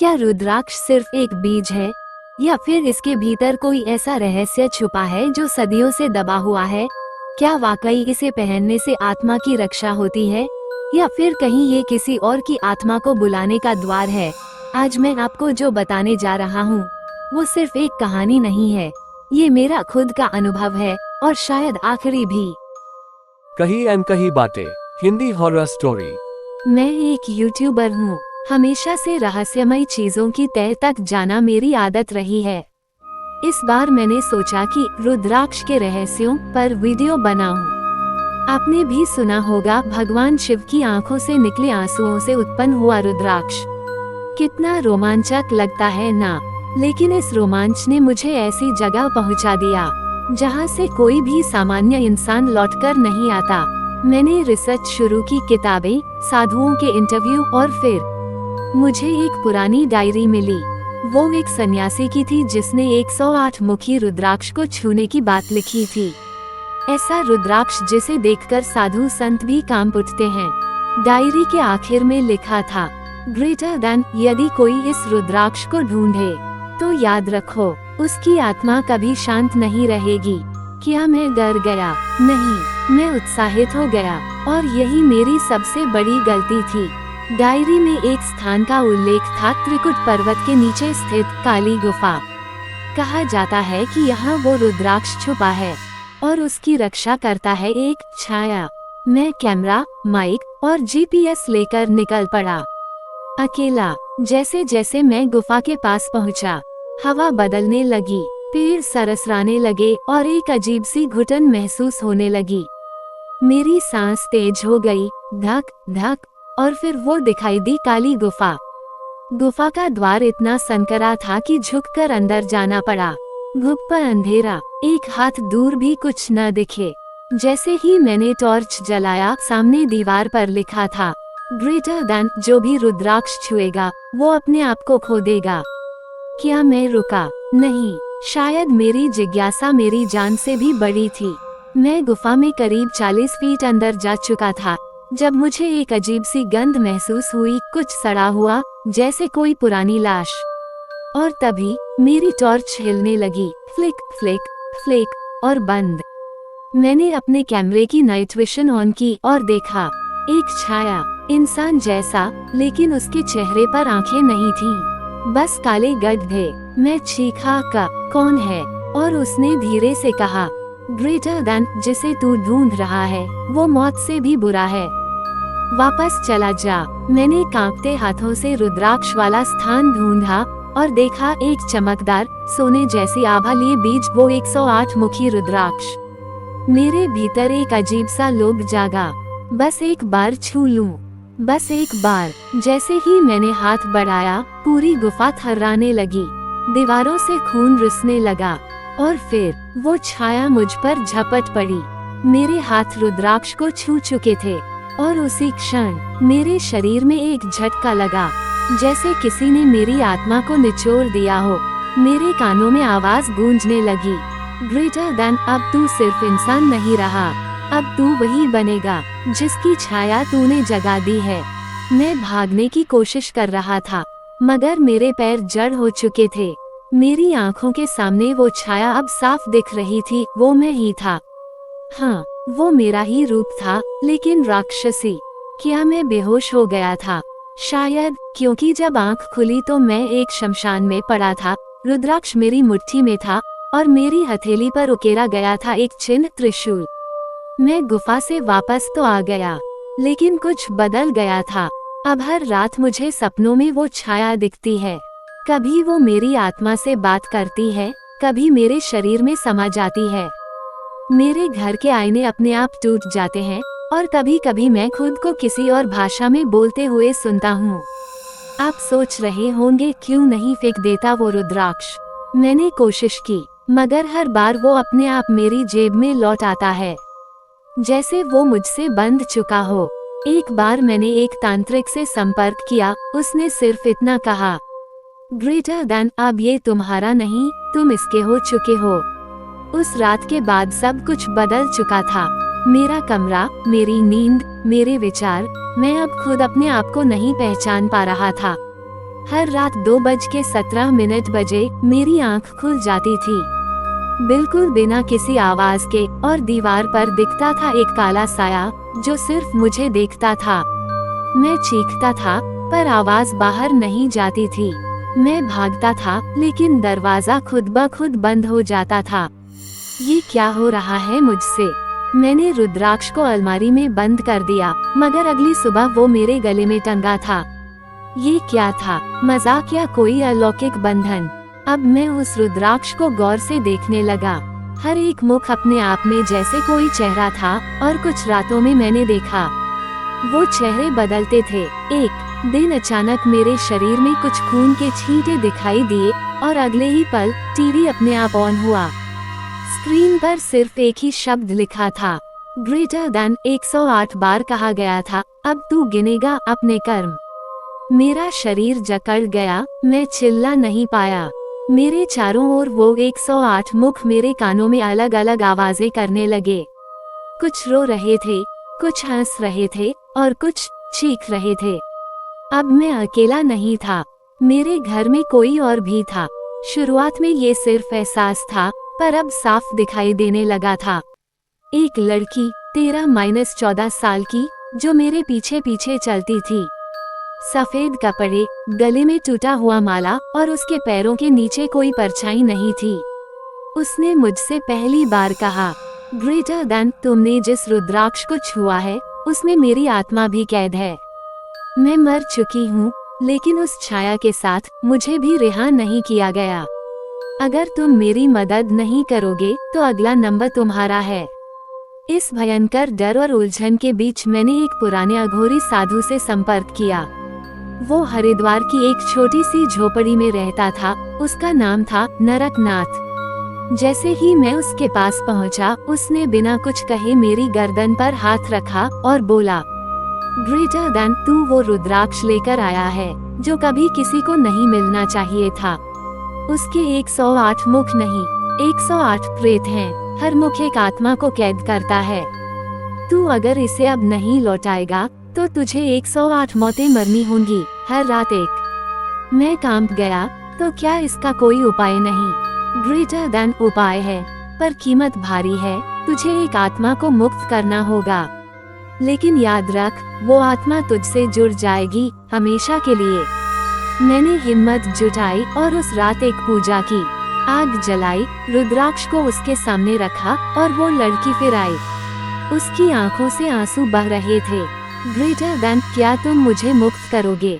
क्या रुद्राक्ष सिर्फ एक बीज है या फिर इसके भीतर कोई ऐसा रहस्य छुपा है जो सदियों से दबा हुआ है? क्या वाकई इसे पहनने से आत्मा की रक्षा होती है या फिर कहीं ये किसी और की आत्मा को बुलाने का द्वार है? आज मैं आपको जो बताने जा रहा हूँ वो सिर्फ एक कहानी नहीं है, ये मेरा खुद का अनुभव है और शायद आखिरी भी। कही अनकही बातें, हिंदी हॉरर स्टोरी। मैं एक यूट्यूबर हूँ। हमेशा से रहस्यमय चीजों की तह तक जाना मेरी आदत रही है। इस बार मैंने सोचा कि रुद्राक्ष के रहस्यों पर वीडियो बनाऊं। आपने भी सुना होगा, भगवान शिव की आंखों से निकले आंसुओं से उत्पन्न हुआ रुद्राक्ष। कितना रोमांचक लगता है ना? लेकिन इस रोमांच ने मुझे ऐसी जगह पहुंचा दिया जहां से कोई भी सामान्य इंसान लौटकर नहीं आता। मैंने रिसर्च शुरू की, किताबें, साधुओं के इंटरव्यू और फिर मुझे एक पुरानी डायरी मिली। वो एक सन्यासी की थी जिसने 108 मुखी रुद्राक्ष को छूने की बात लिखी थी। ऐसा रुद्राक्ष जिसे देखकर साधु संत भी कांप उठते हैं। डायरी के आखिर में लिखा था, ग्रेटर देन, यदि कोई इस रुद्राक्ष को ढूंढे तो याद रखो उसकी आत्मा कभी शांत नहीं रहेगी। क्या मैं डर गया? नहीं, मैं उत्साहित हो गया और यही मेरी सबसे बड़ी गलती थी। डायरी में एक स्थान का उल्लेख था, त्रिकुट पर्वत के नीचे स्थित काली गुफा। कहा जाता है कि यहाँ वो रुद्राक्ष छुपा है और उसकी रक्षा करता है एक छाया। मैं कैमरा, माइक और जीपीएस लेकर निकल पड़ा, अकेला। जैसे जैसे मैं गुफा के पास पहुँचा, हवा बदलने लगी, पेड़ सरसराने लगे और एक अजीब सी घुटन महसूस होने लगी। मेरी सांस तेज हो गई, धक धक, और फिर वो दिखाई दी, काली गुफा। गुफा का द्वार इतना संकरा था कि झुककर अंदर जाना पड़ा। गुप्त अंधेरा, एक हाथ दूर भी कुछ न दिखे। जैसे ही मैंने टॉर्च जलाया, सामने दीवार पर लिखा था, ग्रेटर देन, जो भी रुद्राक्ष छुएगा वो अपने आप को खो देगा। क्या मैं रुका? नहीं, शायद मेरी जिज्ञासा मेरी जान से भी बड़ी थी। मैं गुफा में करीब 40 फीट अंदर जा चुका था जब मुझे एक अजीब सी गंध महसूस हुई, कुछ सड़ा हुआ, जैसे कोई पुरानी लाश। और तभी मेरी टॉर्च हिलने लगी, फ्लिक फ्लिक फ्लिक, और बंद। मैंने अपने कैमरे की नाइट विजन ऑन की और देखा एक छाया, इंसान जैसा, लेकिन उसके चेहरे पर आंखें नहीं थीं, बस काले गड्ढे। मैं चीखा, का कौन है? और उसने धीरे से कहा, ग्रेटर देन, जिसे तू ढूंढ रहा है वो मौत से भी बुरा है, वापस चला जा। मैंने कांपते हाथों से रुद्राक्ष वाला स्थान ढूंढा और देखा एक चमकदार सोने जैसी आभा लिए बीज, वो 108 मुखी रुद्राक्ष। मेरे भीतर एक अजीब सा लोभ जागा, बस एक बार छू लूं, बस एक बार। जैसे ही मैंने हाथ बढ़ाया, पूरी गुफा थर्राने लगी, दीवारों से खून रिसने लगा और फिर वो छाया मुझ पर झपट पड़ी। मेरे हाथ रुद्राक्ष को छू चुके थे और उसी क्षण मेरे शरीर में एक झटका लगा, जैसे किसी ने मेरी आत्मा को निचोड़ दिया हो। मेरे कानों में आवाज गूंजने लगी, ग्रेटर देन, अब तू सिर्फ इंसान नहीं रहा, अब तू वही बनेगा जिसकी छाया तूने जगा दी है। मैं भागने की कोशिश कर रहा था मगर मेरे पैर जड़ हो चुके थे। मेरी आंखों के सामने वो छाया अब साफ दिख रही थी, वो मैं ही था। हाँ, वो मेरा ही रूप था, लेकिन राक्षसी। क्या मैं बेहोश हो गया था? शायद, क्योंकि जब आंख खुली तो मैं एक शमशान में पड़ा था। रुद्राक्ष मेरी मुट्ठी में था और मेरी हथेली पर उकेरा गया था एक चिन्ह, त्रिशूल। मैं गुफा से वापस तो आ गया, लेकिन कुछ बदल गया था। अब हर रात मुझे सपनों में वो छाया दिखती है। कभी वो मेरी आत्मा से बात करती है, कभी मेरे शरीर में समा जाती है। मेरे घर के आईने अपने आप टूट जाते हैं और कभी कभी मैं खुद को किसी और भाषा में बोलते हुए सुनता हूँ। आप सोच रहे होंगे, क्यों नहीं फेंक देता वो रुद्राक्ष? मैंने कोशिश की, मगर हर बार वो अपने आप मेरी जेब में लौट आता है, जैसे वो मुझसे बंध चुका हो। एक बार मैंने एक तांत्रिक से संपर्क किया, उसने सिर्फ इतना कहा, ग्रेटर देन, अब ये तुम्हारा नहीं, तुम इसके हो चुके हो। उस रात के बाद सब कुछ बदल चुका था। मेरा कमरा, मेरी नींद, मेरे विचार। मैं अब खुद अपने आप को नहीं पहचान पा रहा था। हर रात 2:17 बजे मेरी आंख खुल जाती थी, बिल्कुल बिना किसी आवाज के, और दीवार पर दिखता था एक काला साया जो सिर्फ मुझे देखता था। मैं चीखता था पर आवाज बाहर नहीं जाती थी। मैं भागता था लेकिन दरवाजा खुद ब खुद बंद हो जाता था। ये क्या हो रहा है मुझसे? मैंने रुद्राक्ष को अलमारी में बंद कर दिया, मगर अगली सुबह वो मेरे गले में टंगा था। ये क्या था, मजाक या कोई अलौकिक बंधन? अब मैं उस रुद्राक्ष को गौर से देखने लगा। हर एक मुख अपने आप में जैसे कोई चेहरा था, और कुछ रातों में मैंने देखा वो चेहरे बदलते थे। एक दिन अचानक मेरे शरीर में कुछ खून के छींटे दिखाई दिए, और अगले ही पल टीवी अपने आप ऑन हुआ। स्क्रीन पर सिर्फ एक ही शब्द लिखा था, ग्रेटर देन 108 बार कहा गया था, अब तू गिनेगा अपने कर्म। मेरा शरीर जकड़ गया, मैं चिल्ला नहीं पाया। मेरे चारों ओर वो 108 मुख मेरे कानों में अलग अलग आवाजें करने लगे। कुछ रो रहे थे, कुछ हंस रहे थे, और कुछ चीख रहे थे। अब मैं अकेला नहीं था, मेरे घर में कोई और भी था। शुरुआत में ये सिर्फ एहसास था, पर अब साफ दिखाई देने लगा था। एक लड़की 13-14 साल की, जो मेरे पीछे पीछे चलती थी। सफेद कपड़े, गले में टूटा हुआ माला, और उसके पैरों के नीचे कोई परछाई नहीं थी। उसने मुझसे पहली बार कहा, ग्रेटर देन, तुमने जिस रुद्राक्ष को छुआ है उसमें मेरी आत्मा भी कैद है। मैं मर चुकी हूँ, लेकिन उस छाया के साथ मुझे भी रिहा नहीं किया गया। अगर तुम मेरी मदद नहीं करोगे तो अगला नंबर तुम्हारा है। इस भयंकर डर और उलझन के बीच मैंने एक पुराने अघोरी साधु से संपर्क किया। वो हरिद्वार की एक छोटी सी झोपड़ी में रहता था। उसका नाम था नरकनाथ। जैसे ही मैं उसके पास पहुंचा, उसने बिना कुछ कहे मेरी गर्दन पर हाथ रखा और बोला, ग्रेटर देन, तू वो रुद्राक्ष लेकर आया है जो कभी किसी को नहीं मिलना चाहिए था। उसके 108 मुख नहीं, 108 प्रेत हैं। हर मुख एक आत्मा को कैद करता है। तू अगर इसे अब नहीं लौटाएगा तो तुझे 108 मौतें मरनी होंगी, हर रात एक। मैं कांप गया, तो क्या इसका कोई उपाय नहीं? ग्रेटर देन उपाय है, पर कीमत भारी है। तुझे एक आत्मा को मुक्त करना होगा, लेकिन याद रख, वो आत्मा तुझसे जुड़ जाएगी हमेशा के लिए। मैंने हिम्मत जुटाई और उस रात एक पूजा की। आग जलाई, रुद्राक्ष को उसके सामने रखा, और वो लड़की फिर आई। उसकी आंखों से आंसू बह रहे थे। ग्रेटर देन, क्या तुम मुझे मुक्त करोगे?